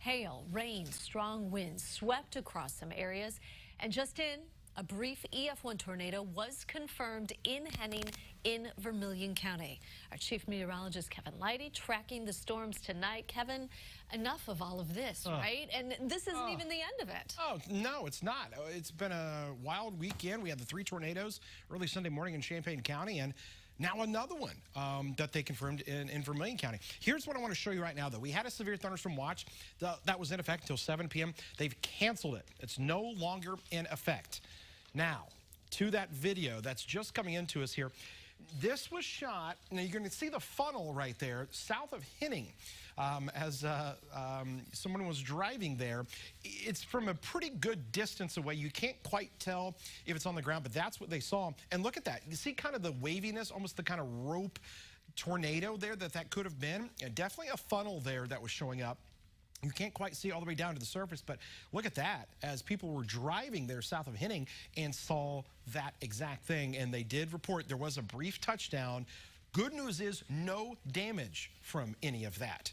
Hail, rain, strong winds swept across some areas, and just a brief EF1 tornado was confirmed in Henning in Vermilion County. Our chief meteorologist Kevin Leidy tracking the storms tonight. Kevin, enough of all of this, right? And this isn't even the end of it. Oh, no, it's not. It's been a wild weekend. We had the 3 tornadoes early Sunday morning in Champaign County, and now another one that they confirmed in Vermilion County. Here's what I want to show you right now, though. We had a severe thunderstorm watch that was in effect until 7 p.m. They've canceled it. It's no longer in effect. Now, to that video that's just coming into us here. This was shot, now you're going to see the funnel right there, south of Henning, as someone was driving there. It's from a pretty good distance away. You can't quite tell if it's on the ground, but that's what they saw. And look at that. You see kind of the waviness, almost the kind of rope tornado there that could have been. And definitely a funnel there that was showing up. You can't quite see all the way down to the surface, but look at that as people were driving there south of Henning and saw that exact thing. And they did report there was a brief touchdown. Good news is no damage from any of that.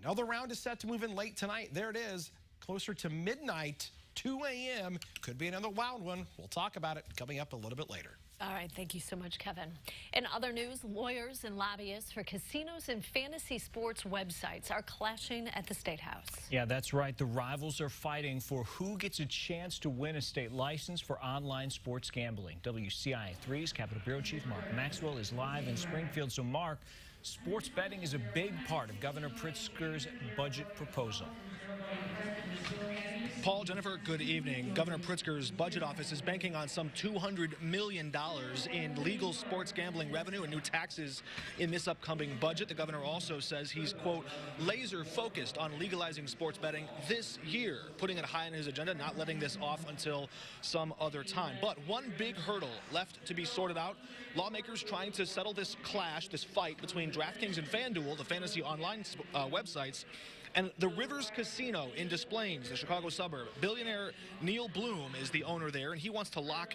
Another round is set to move in late tonight. There it is, closer to midnight, 2 a.m. Could be another wild one. We'll talk about it coming up a little bit later. All right, thank you so much, Kevin. In other news, lawyers and lobbyists for casinos and fantasy sports websites are clashing at the State House. Yeah, that's right. The rivals are fighting for who gets a chance to win a state license for online sports gambling. WCIA3's Capitol Bureau Chief Mark Maxwell is live in Springfield. So, Mark, sports betting is a big part of Governor Pritzker's budget proposal. Paul, Jennifer, good evening. Governor Pritzker's budget office is banking on some $200 million in legal sports gambling revenue and new taxes in this upcoming budget. The governor also says he's, quote, laser focused on legalizing sports betting this year, putting it high on his agenda, not letting this off until some other time. But one big hurdle left to be sorted out. Lawmakers trying to settle this clash, this fight between DraftKings and FanDuel, the fantasy online websites, and the Rivers Casino in Des Plaines, the Chicago suburb. Billionaire Neil Bloom is the owner there, and he wants to lock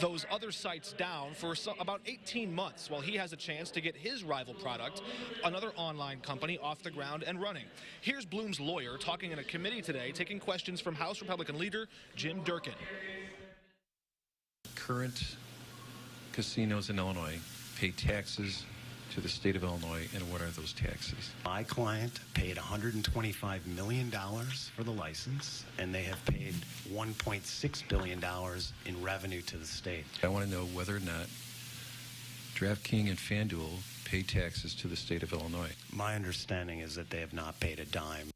those other sites down for about 18 months while he has a chance to get his rival product, another online company, off the ground and running. Here's Bloom's lawyer talking in a committee today, taking questions from House Republican leader Jim Durkin. Current casinos in Illinois pay taxes to the state of Illinois, and what are those taxes? My client paid $125 million for the license, and they have paid $1.6 billion in revenue to the state. I want to know whether or not DraftKings and FanDuel pay taxes to the state of Illinois. My understanding is that they have not paid a dime.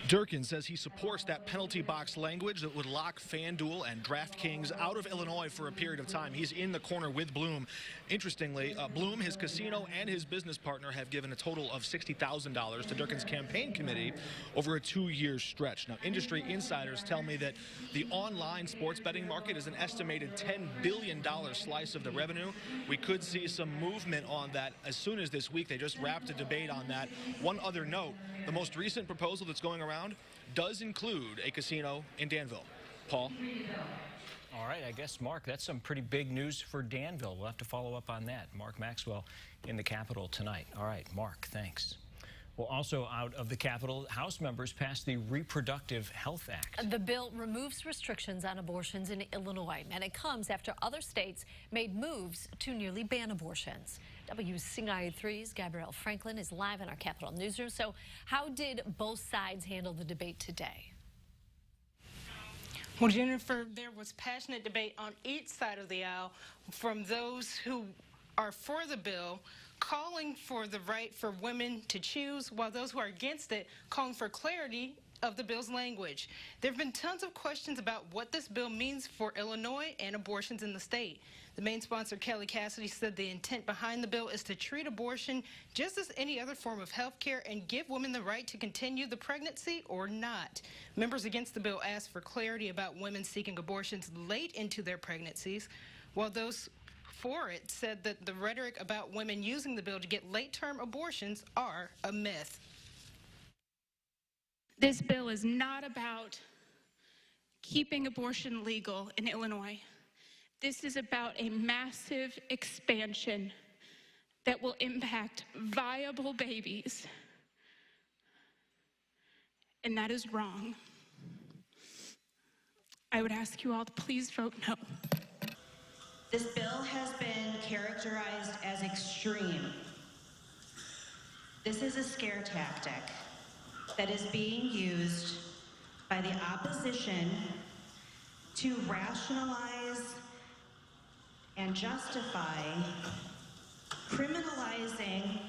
Durkin says he supports that penalty box language that would lock FanDuel and DraftKings out of Illinois for a period of time. He's in the corner with Bloom. Interestingly, Bloom, his casino, and his business partner have given a total of $60,000 to Durkin's campaign committee over a 2-year stretch. Now, industry insiders tell me that the online sports betting market is an estimated $10 billion slice of the revenue. We could see some movement on that as soon as this week. They just wrapped a debate on that. One other note, the most recent proposal that's going around does include a casino in Danville. Paul? All right, I guess, Mark, that's some pretty big news for Danville. We'll have to follow up on that. Mark Maxwell in the Capitol tonight. All right, Mark, thanks. Well, also out of the Capitol, House members passed the Reproductive Health Act. The bill removes restrictions on abortions in Illinois, and it comes after other states made moves to nearly ban abortions. WCIA3's Gabrielle Franklin is live in our Capitol newsroom. So how did both sides handle the debate today? Well, Jennifer, there was passionate debate on each side of the aisle from those who are for the bill, calling for the right for women to choose, while those who are against it calling for clarity of the bill's language. There have been tons of questions about what this bill means for Illinois and abortions in the state. The main sponsor, Kelly Cassidy, said the intent behind the bill is to treat abortion just as any other form of health care and give women the right to continue the pregnancy or not. Members against the bill asked for clarity about women seeking abortions late into their pregnancies, while those for it said that the rhetoric about women using the bill to get late-term abortions are a myth. This bill is not about keeping abortion legal in Illinois. This is about a massive expansion that will impact viable babies and that is wrong. I would ask you all to please vote no. This bill has been characterized as extreme. This is a scare tactic that is being used by the opposition to rationalize and justify criminalizing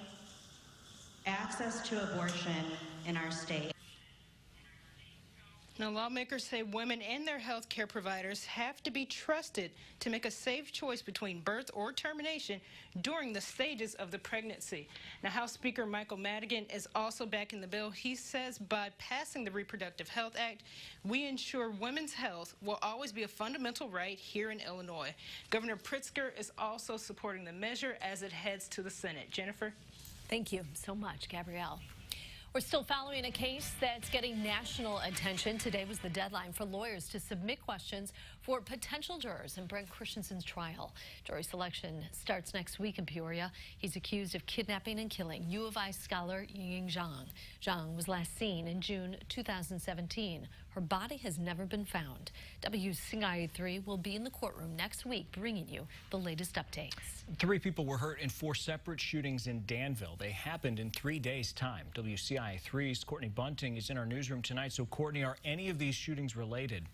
access to abortion in our state. Now, lawmakers say women and their health care providers have to be trusted to make a safe choice between birth or termination during the stages of the pregnancy. Now, House Speaker Michael Madigan is also backing the bill. He says by passing the Reproductive Health Act, we ensure women's health will always be a fundamental right here in Illinois. Governor Pritzker is also supporting the measure as it heads to the Senate. Jennifer? Thank you so much, Gabrielle. We're still following a case that's getting national attention. Today was the deadline for lawyers to submit questions for potential jurors in Brent Christensen's trial. Jury selection starts next week in Peoria. He's accused of kidnapping and killing U of I scholar Ying Zhang. Zhang was last seen in June 2017. Her body has never been found. WCIA3 will be in the courtroom next week bringing you the latest updates. 3 people were hurt in 4 separate shootings in Danville. They happened in 3 days' time. WCIA3's Courtney Bunting is in our newsroom tonight. So, Courtney, are any of these shootings related?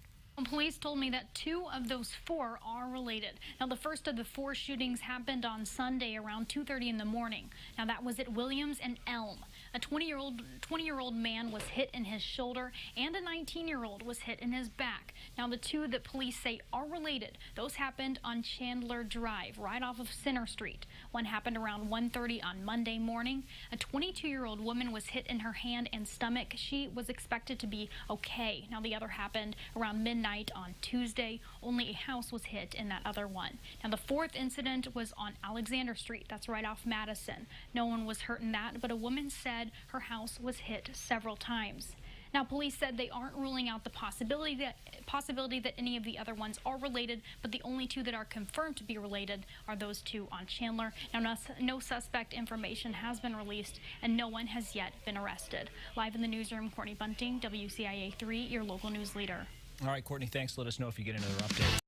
Police told me that 2 of those 4 are related. Now, the first of the 4 shootings happened on Sunday around 2:30 in the morning. Now, that was at Williams and Elm. A 20-year-old man was hit in his shoulder, and a 19-year-old was hit in his back. Now, the 2 that police say are related, those happened on Chandler Drive, right off of Center Street. One happened around 1:30 on Monday morning. A 22-year-old woman was hit in her hand and stomach. She was expected to be okay. Now, the other happened around midnight on Tuesday. Only a house was hit in that other one. Now, the 4th incident was on Alexander Street. That's right off Madison. No one was hurt in that, but a woman said her house was hit several times. Now, police said they aren't ruling out the possibility that any of the other ones are related, but the only 2 that are confirmed to be related are those 2 on Chandler. Now, no suspect information has been released, and no one has yet been arrested. Live in the newsroom, Courtney Bunting, WCIA3, your local news leader. All right, Courtney, thanks. Let us know if you get another update.